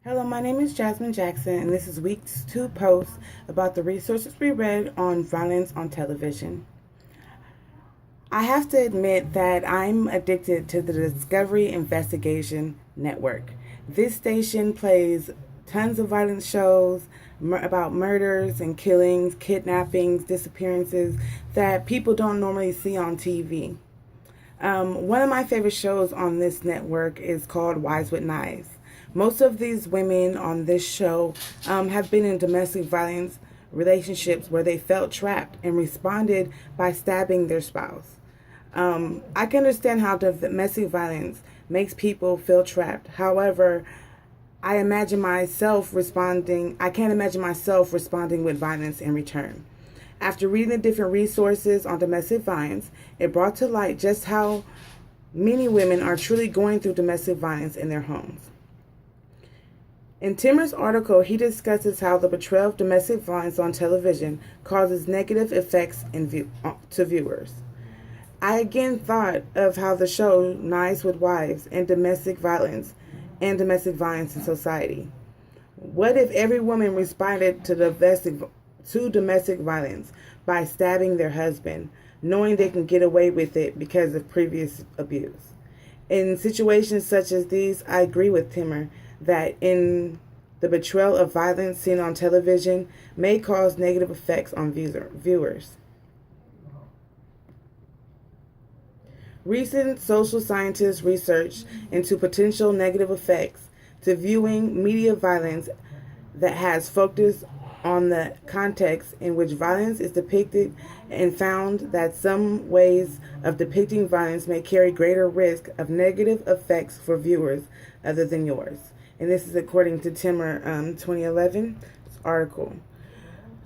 Hello, my name is Jasmine Jackson, and this is week 2 post about the resources we read on violence on television. I have to admit that I'm addicted to the Discovery Investigation Network. This station plays tons of violent shows about murders and killings, kidnappings, disappearances that people don't normally see on TV. One of my favorite shows on this network is called Wives with Knives. Most of these women on this show have been in domestic violence relationships where they felt trapped and responded by stabbing their spouse. I can understand how domestic violence makes people feel trapped. However, I can't imagine myself responding with violence in return. After reading the different resources on domestic violence, it brought to light just how many women are truly going through domestic violence in their homes. In Timmer's article, he discusses how the portrayal of domestic violence on television causes negative effects to viewers. I again thought of how the show Knives with Wives and domestic violence in society. What if every woman responded to domestic violence by stabbing their husband, knowing they can get away with it because of previous abuse? In situations such as these, I agree with Timmer that in the portrayal of violence seen on television may cause negative effects on viewers. Recent social scientists' research into potential negative effects to viewing media violence that has focused on the context in which violence is depicted and found that some ways of depicting violence may carry greater risk of negative effects for viewers other than yours. And this is according to Timmer 2011 article.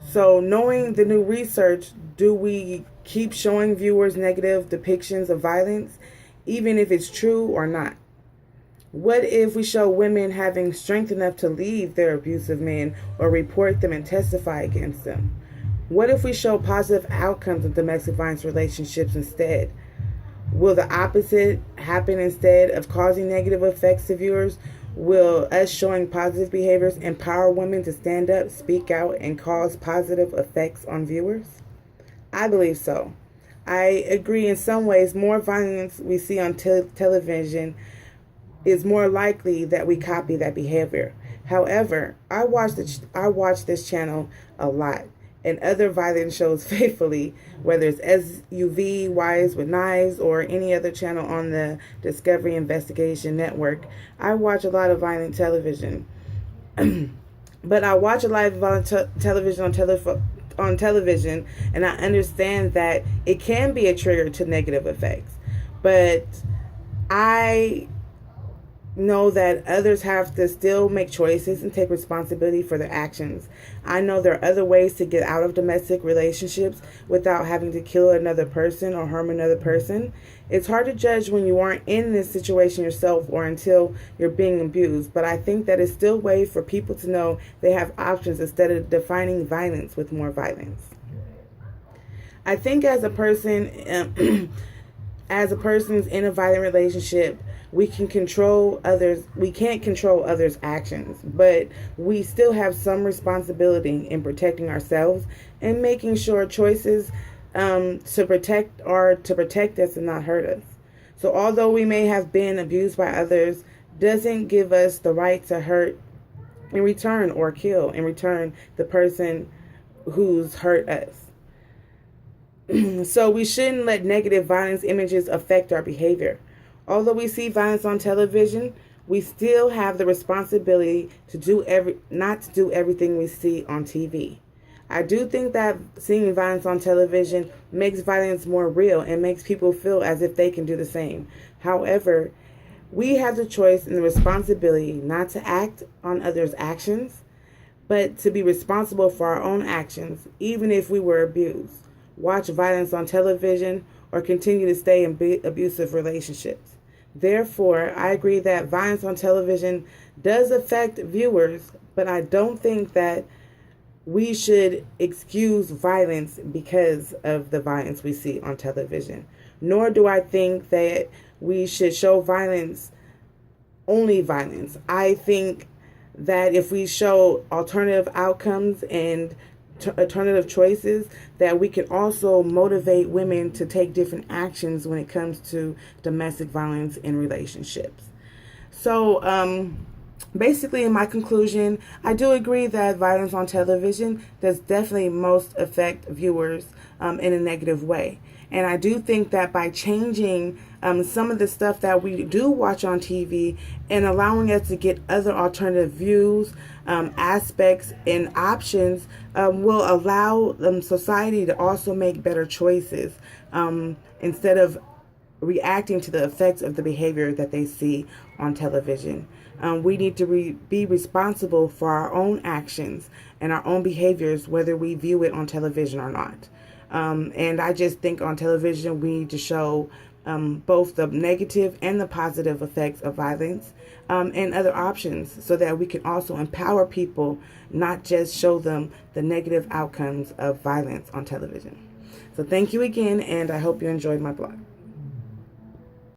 So knowing the new research, do we keep showing viewers negative depictions of violence, even if it's true or not? What if we show women having strength enough to leave their abusive men or report them and testify against them? What if we show positive outcomes of domestic violence relationships instead? Will the opposite happen instead of causing negative effects to viewers? Will us showing positive behaviors empower women to stand up, speak out, and cause positive effects on viewers? I believe so. I agree in some ways more violence we see on television is more likely that we copy that behavior. However, I watch this channel a lot and other violent shows faithfully, whether it's SUV, Wives with Knives, or any other channel on the Discovery Investigation Network. I watch a lot of violent television. But I watch a lot of violent television on television, and I understand that it can be a trigger to negative effects. But I know that others have to still make choices and take responsibility for their actions. I know there are other ways to get out of domestic relationships without having to kill another person or harm another person. It's hard to judge when you aren't in this situation yourself or until you're being abused, but I think that it's still a way for people to know they have options instead of defining violence with more violence. I think as a person, as a person's in a violent relationship, we can't control others' actions, but we still have some responsibility in protecting ourselves and making sure choices to protect us and not hurt us. So although we may have been abused by others, doesn't give us the right to hurt in return or kill in return the person who's hurt us. So we shouldn't let negative violence images affect our behavior. Although we see violence on television, we still have the responsibility to not to do everything we see on TV. I do think that seeing violence on television makes violence more real and makes people feel as if they can do the same. However, we have the choice and the responsibility not to act on others' actions, but to be responsible for our own actions, even if we were abused, watch violence on television, or continue to stay in abusive relationships. Therefore, I agree that violence on television does affect viewers, but I don't think that we should excuse violence because of the violence we see on television. Nor do I think that we should show violence, only violence. I think that if we show alternative outcomes and alternative choices, that we can also motivate women to take different actions when it comes to domestic violence in relationships. So, basically, in my conclusion, I do agree that violence on television does definitely most affect viewers in a negative way. And I do think that by changing some of the stuff that we do watch on TV and allowing us to get other alternative views, aspects, and options will allow society to also make better choices instead of reacting to the effects of the behavior that they see on television. We need to be responsible for our own actions and our own behaviors, whether we view it on television or not. And I just think on television we need to show both the negative and the positive effects of violence and other options so that we can also empower people, not just show them the negative outcomes of violence on television. So thank you again, and I hope you enjoyed my blog.